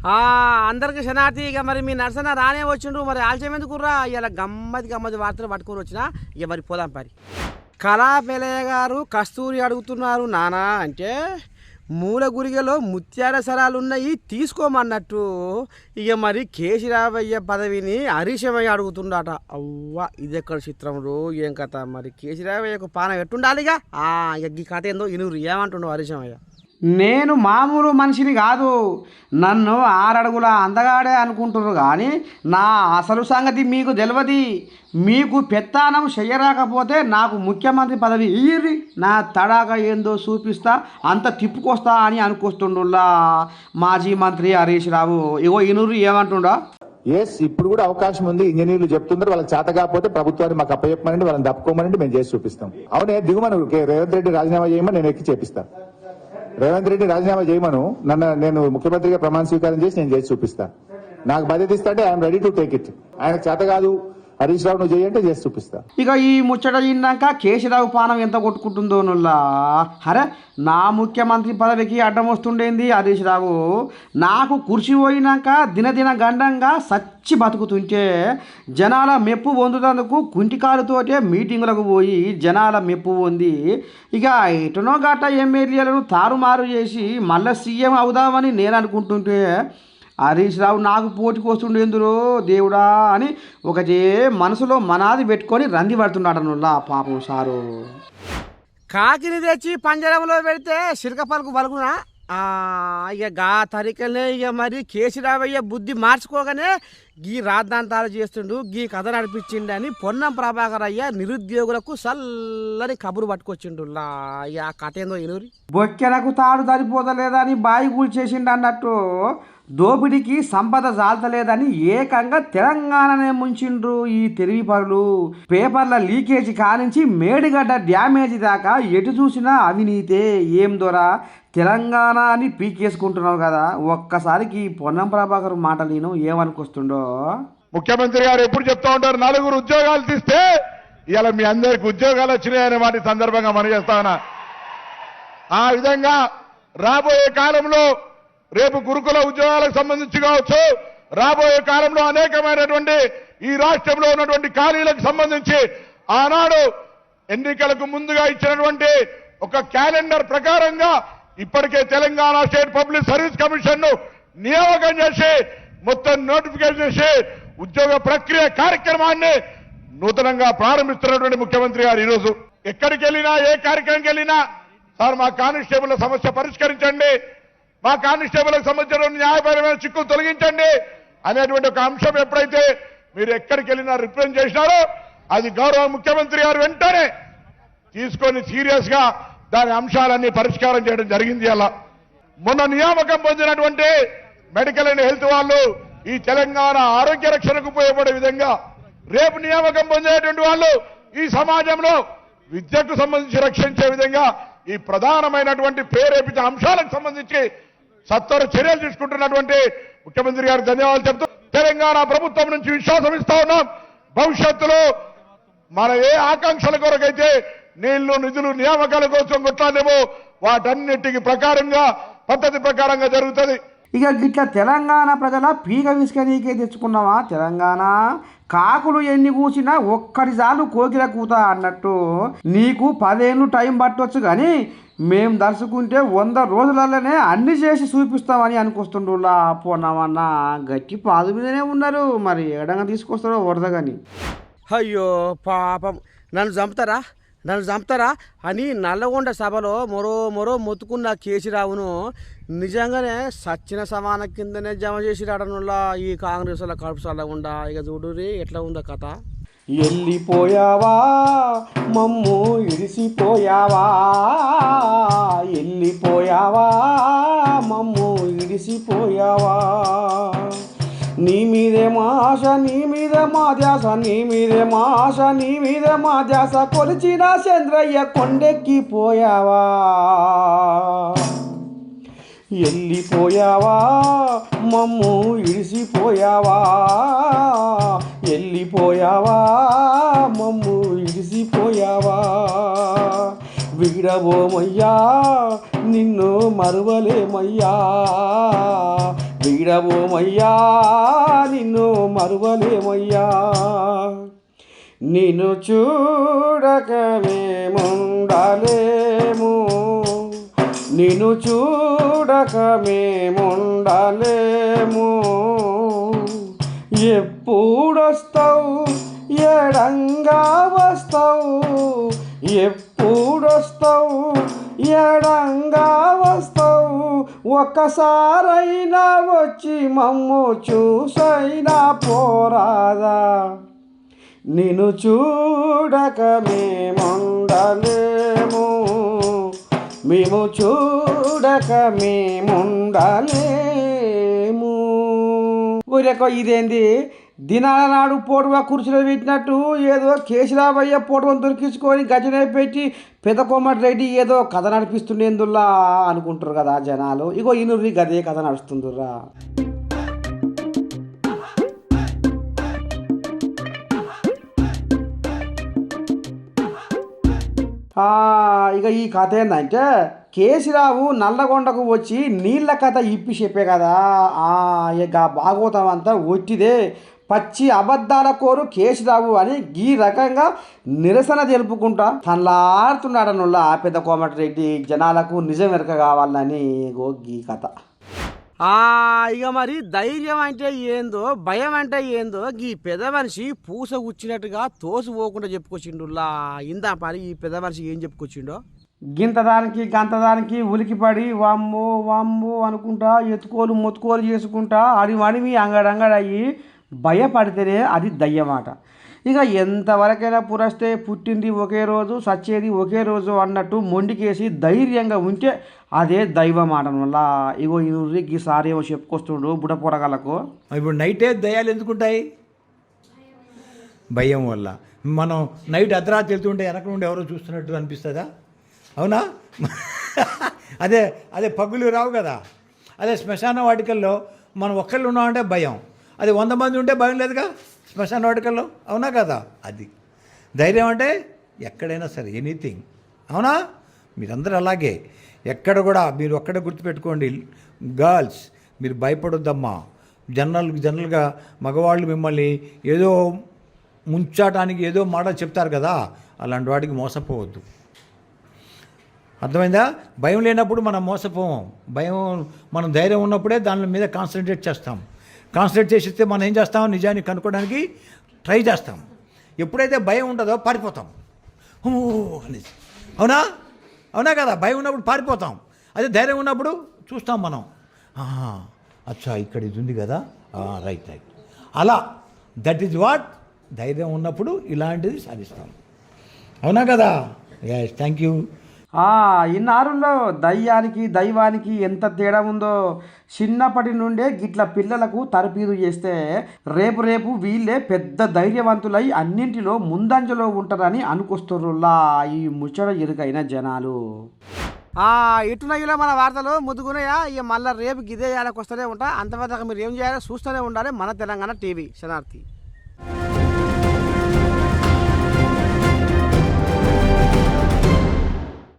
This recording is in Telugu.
అందరికి శనార్థి. ఇక మరి మీ నర్సన రానే వచ్చిండు, మరి ఆలస్యం ఎందుకుర్రా? ఇలా గమ్మతి వార్తలు పట్టుకొని వచ్చిన. ఇక మరి పోదాం పరి. కళా పెలయ్య గారు కస్తూరి అడుగుతున్నారు నానా అంటే మూల గురిగలో ముత్యాల సరాలు ఉన్నాయి తీసుకోమన్నట్టు. ఇక మరి కేసీరావయ్య పదవిని హరీశమయ్య అడుగుతుండట. అవ్వ ఇది ఎక్కడ చిత్రంలో ఏం కథ? మరి కేసీరావయ్యకు పానం ఎట్టుండాలిగా. ఇక ఈ కథ ఏందో ఇనురు ఏమంటుండవు హరీశమయ్య. నేను మామూలు మనిషిని కాదు, నన్ను 6 అడుగుల అందగాడే అనుకుంటున్నారు కానీ నా అసలు సంగతి మీకు తెలియదు. మీకు పెత్తానం చెయ్యరాకపోతే నాకు ముఖ్యమంత్రి పదవి ఇయ్యిర్రి, నా తడాక ఏందో చూపిస్తా, అంత తిప్పుకొస్తా అని అనుకొస్తుండులా మాజీ మంత్రి హరీష్ రావు. ఇగో ఇనురు ఏమంటుండా? ఇప్పుడు కూడా అవకాశం ఉంది. ఇంజనీర్లు చెప్తున్నారు, వాళ్ళకి చేత కాకపోతే ప్రభుత్వాన్ని మాకు అప్పచెప్పమనండి, వాళ్ళని తప్పుకోమనండి, మేము చేసి చూపిస్తాం. అవునే దిగుమను రేవంత్ రెడ్డి రాజీనామా చేయమని నేను ఎక్కి చేపిస్తాను. రేవంత్ రెడ్డి రాజీనామా చేయమను, నేను ముఖ్యమంత్రిగా ప్రమాణ స్వీకారం చేసి నేను చేసి చూపిస్తాను. నాకు బాధ్యత ఇస్తా అంటే I'm ready to take it. ఆయన చేత కాదు హరీష్ రావు నువ్వు చేయంటే చేసి చూపిస్తా. ఇక ఈ ముచ్చట విన్నాక కేసీరావు పానం ఎంత కొట్టుకుంటుందో నుల్లా. అరే నా ముఖ్యమంత్రి పదవికి అడ్డం వస్తుండేంది హరీష్ రావు. నాకు కుర్చీ పోయినాక దినదిన గండంగా సచ్చి బతుకుతుంటే జనాల మెప్పు పొందుతందుకు కుంటికారుతోటే మీటింగులకు పోయి జనాల మెప్పు పొంది ఇక ఎటునో గట్ట ఎమ్మెల్యేలను తారుమారు చేసి మళ్ళీ సీఎం అవుదామని నేను అనుకుంటుంటే హరీష్ రావు నాకు పోటీకి వస్తుండేందురో దేవుడా అని ఒకటే మనసులో మనాది పెట్టుకొని రంది పడుతున్నాడనుల్లా పాపం సారు. కాకిని తెచ్చి పంజరంలో పెడితే సిరకపలకు బలుగునా? ఇక గా తరికలే. ఇక మరి కేసీరావయ్య బుద్ధి మార్చుకోగానే గీ రాద్ధాంతాలు చేస్తుండు, గీ కథ నడిపించిండు అని పొన్నం ప్రభాకర్ అయ్య నిరుద్యోగులకు సల్లని కబురు పట్టుకొచ్చిండులా. ఇక ఆ కథ ఏందో ఇనూరి. బొక్కెలకు తాడు సరిపోతలేదని బాయి కూల్చేసిండు అన్నట్టు దోపిడికి సంపద జాల్తలేదని ఏకంగా తెలంగాణనే ముంచిండ్రు ఈ తెలివి పరులు. పేపర్ల లీకేజీ కానించి మేడిగడ్డ డ్యామేజీ దాకా ఎటు చూసినా అవినీతే. ఏం దొరా తెలంగాణ అని పీకేసుకుంటున్నావు కదా. ఒక్కసారికి పొన్నం ప్రభాకర్ మాటలు నేను ఏమనుకొస్తుండో. ముఖ్యమంత్రి గారు ఎప్పుడు చెప్తా ఉంటారు 4 ఉద్యోగాలు తీస్తే ఇలా మీ అందరికి ఉద్యోగాలు వచ్చినాయనే మాట సందర్భంగా మనం చేస్తామన్నా. ఆ విధంగా రాబోయే కాలంలో రేపు గురుకుల ఉద్యోగాలకు సంబంధించి కావచ్చు, రాబోయే కాలంలో అనేకమైనటువంటి ఈ రాష్ట్రంలో ఉన్నటువంటి ఖాళీలకు సంబంధించి ఆనాడు ఎన్నికలకు ముందుగా ఇచ్చినటువంటి ఒక క్యాలెండర్ ప్రకారంగా ఇప్పటికే Telangana state public service commission ను నియామకం చేసి మొత్తం నోటిఫికేషన్ చేసి ఉద్యోగ ప్రక్రియ కార్యక్రమాన్ని నూతనంగా ప్రారంభిస్తున్నటువంటి ముఖ్యమంత్రి గారు ఈరోజు ఎక్కడికి వెళ్ళినా ఏ కార్యక్రమంకి వెళ్ళినా సార్ మా కానిస్టేబుల్ సమస్య పరిష్కరించండి, మా కానిస్టేబుల్కి సంబంధించిన న్యాయపరమైన చిక్కులు తొలగించండి అనేటువంటి ఒక అంశం ఎప్పుడైతే మీరు ఎక్కడికి వెళ్ళినా రిప్రజెంట్ చేసినారో అది గౌరవ ముఖ్యమంత్రి గారు వెంటనే తీసుకొని సీరియస్ గా దాని అంశాలన్నీ పరిష్కారం చేయడం జరిగింది. అలా మొన్న నియామకం పొందినటువంటి మెడికల్ అండ్ హెల్త్ వాళ్ళు ఈ తెలంగాణ ఆరోగ్య రక్షణకు ఉపయోగపడే విధంగా రేపు నియామకం పొందేటువంటి వాళ్ళు ఈ సమాజంలో విద్యకు సంబంధించి రక్షించే విధంగా ఈ ప్రధానమైనటువంటి ప్రేరేపిత అంశాలకు సంబంధించి సత్వర చర్యలు తీసుకుంటున్నటువంటి ముఖ్యమంత్రి గారికి ధన్యవాదాలు చెప్తూ తెలంగాణ ప్రభుత్వం నుంచి విశ్వాసం ఇస్తా ఉన్నాం. భవిష్యత్తులో మన ఏ ఆకాంక్షల కొరకైతే నీళ్లు నిధులు నియామకాల కోసం కొట్లాడేమో వాటన్నిటికి ప్రకారంగా పద్ధతి ప్రకారంగా జరుగుతుంది. ఇక గిట్లా తెలంగాణ ప్రజల పీక విసుకనీకే తెచ్చుకున్నావా తెలంగాణ? కాకులు ఎన్ని కూసినా ఒక్కడిసార్లు కోకిల కూత అన్నట్టు నీకు 10 ఏళ్ళు టైం పట్టవచ్చు కానీ మేం దర్శకుంటే 100 రోజులలోనే అన్ని చేసి చూపిస్తామని అనుకొస్తుండ్రులా. పోనామన్నా గట్టి పాదు మీదనే ఉన్నారు, మరి ఎడంగా తీసుకొస్తారో వరద కానీ. అయ్యో పాపం నన్ను చంపుతారా అని నల్లగొండ సభలో మొరో మొత్తుకున్న కేసీరావును నిజంగానే సచ్చిన సమాన కిందనే జమ చేసిరాడనులా ఈ కాంగ్రెస్ వాళ్ళ కడుపు చల్లగుండా. ఇక చూడురి ఎట్లా ఉందో కథ. ఎల్లిపోయావా మమ్ము ఇడిసిపోయావా, ఎల్లిపోయావా మమ్ము ఇడిసిపోయావా, నీ మీదే మాష నీ మీద మా ధ్యాస, నీ మీదే మాష నీ మీద మా ధ్యాస, కొలిచిన చంద్రయ్య కొండెక్కిపోయావా, ఎల్లిపోయావా మమ్ము ఇడిసిపోయావా, ఎల్లిపోయావా మమ్ము ఇడిసిపోయావా, వీడబోమయ్యా నిన్ను మరువలేమయ్యా, వీడబోమయ్యా నిన్ను మరువలేమయ్యా నిన్ను చూడక మేముండలేము నిన్ను చూడక మేముండలేము ఎప్పుడొస్తావు ఎడంగా వస్తావు ఎప్పుడొస్తావు ఎడంగా వస్తావు ఒక్కసారైనా వచ్చి మమ్ము చూసైనా పోరాదా నిన్ను చూడక మేముండలేము మేము చూడక మేముండలేము. ఊరేకో ఇదేంది దినాల నాడు పోటుగా కుర్చీలో పెట్టినట్టు ఏదో కేశరామయ్య పోటును దొరికించుకొని గజనే పెట్టి పెద్ద కోమటి రెడ్డి ఏదో కథ నడిపిస్తుండేందుల్లా అనుకుంటారు కదా జనాలు. ఇగో ఇనుర్రి గదే కథ నడుస్తుందిరా. ఇక ఈ కథ ఏంటంటే కేసీరావు నల్లగొండకు వచ్చి నీళ్ళ కథ ఇప్పి చెప్పే కదా. ఇక భాగవతం అంతా ఒట్టిదే పచ్చి అబద్ధాల కోరు కేసీరావు అని ఈ రకంగా నిరసన తెలుపుకుంటా తనలాడుతున్నాడనుల్లా పెద్ద కోమటి రెడ్డి జనాలకు నిజం ఎరక కావాలని ఈ కథ. ఇక మరి ధైర్యం అంటే ఏందో భయం అంటే ఏందో ఈ పెద్ద మనిషి పూస కూర్చున్నట్టుగా తోసిపోకుండా చెప్పుకొచ్చిండుల్లా. ఇందా మరి ఈ పెద్ద మనిషి ఏం చెప్పుకొచ్చిండో గింతదానికి గంతదానికి ఉలికిపడి వామ్మో వామ్మో అనుకుంటా ఎత్తుకోలు మొత్తుకోలు చేసుకుంటా అడిమి అంగడంగడయ్యి భయపడితేనే అది దయ్యమాట. ఇక ఎంతవరకైనా పురస్తే పుట్టింది ఒకే రోజు సచ్చేది ఒకే రోజు అన్నట్టు మొండికేసి ధైర్యంగా ఉంటే అదే దైవం మాట వల్ల. ఇగో ఈసారి ఏమో చెప్పుకొస్తుండు బుడ పొరగాలకు. ఇప్పుడు నైటే దయ్యాలు ఎందుకుంటాయి? భయం వల్ల. మనం నైట్ అర్ధరాత్రి వెళ్తుంటే వెనక నుండి ఎవరో చూస్తున్నట్టు అనిపిస్తుందా? అవునా? అదే అదే పగులు రావు కదా. అదే శ్మశాన వాటికల్లో మనం ఒక్కళ్ళు ఉన్నామంటే భయం. అది 100 మంది ఉంటే భయం లేదుగా శ్మశాన వాటికల్లో. అవునా కదా? అది ధైర్యం అంటే ఎక్కడైనా సరే ఎనీథింగ్. అవునా? మీరందరూ అలాగే ఎక్కడ కూడా మీరు ఒక్కడే గుర్తుపెట్టుకోండి గర్ల్స్, మీరు భయపడొద్దమ్మా. జనరల్గా మగవాళ్ళు మిమ్మల్ని ఏదో ముంచాటానికి ఏదో మాట చెప్తారు కదా, అలాంటి వాటికి మోసపోవద్దు. అర్థమైందా? భయం లేనప్పుడు మనం మోసపోవం. మనం ధైర్యం ఉన్నప్పుడే దాని మీద కాన్సన్ట్రేట్ చేస్తాం. కాన్సన్ట్రేట్ చేసిస్తే మనం ఏం చేస్తాం? నిజాన్ని కనుక్కోవడానికి ట్రై చేస్తాం. ఎప్పుడైతే భయం ఉంటుందో పారిపోతాం అనేసి. అవునా కదా? భయం ఉన్నప్పుడు పారిపోతాం. అదే ధైర్యం ఉన్నప్పుడు చూస్తాం మనం. అచ్చా ఇక్కడ ఇది ఉంది కదా, రైట్. అలా దట్ ఈజ్ వాట్ ధైర్యం ఉన్నప్పుడు ఇలాంటిది సాధిస్తాం. అవునా కదా? Yes, thank you. ఇన్నారుల్లో దయ్యానికి దైవానికి ఎంత తేడా ఉందో. చిన్నప్పటి నుండే గిట్ల పిల్లలకు తరపీదు చేస్తే రేపు వీళ్ళే పెద్ద ధైర్యవంతులై అన్నింటిలో ముందంజలో ఉంటారని అనుకొస్తుర్రులా ఈ ముచ్చట ఎరుకైన జనాలు. ఇటునయ్యలో మన వార్తలు ముద్దుగున్నాయా? ఇక మళ్ళీ రేపు గిదే ఏడాకి వస్తూనే ఉంటా. అంతవరకు మీరు ఏం చేయాలో చూస్తూనే ఉండాలి మన తెలంగాణ టీవీ. శనార్థి.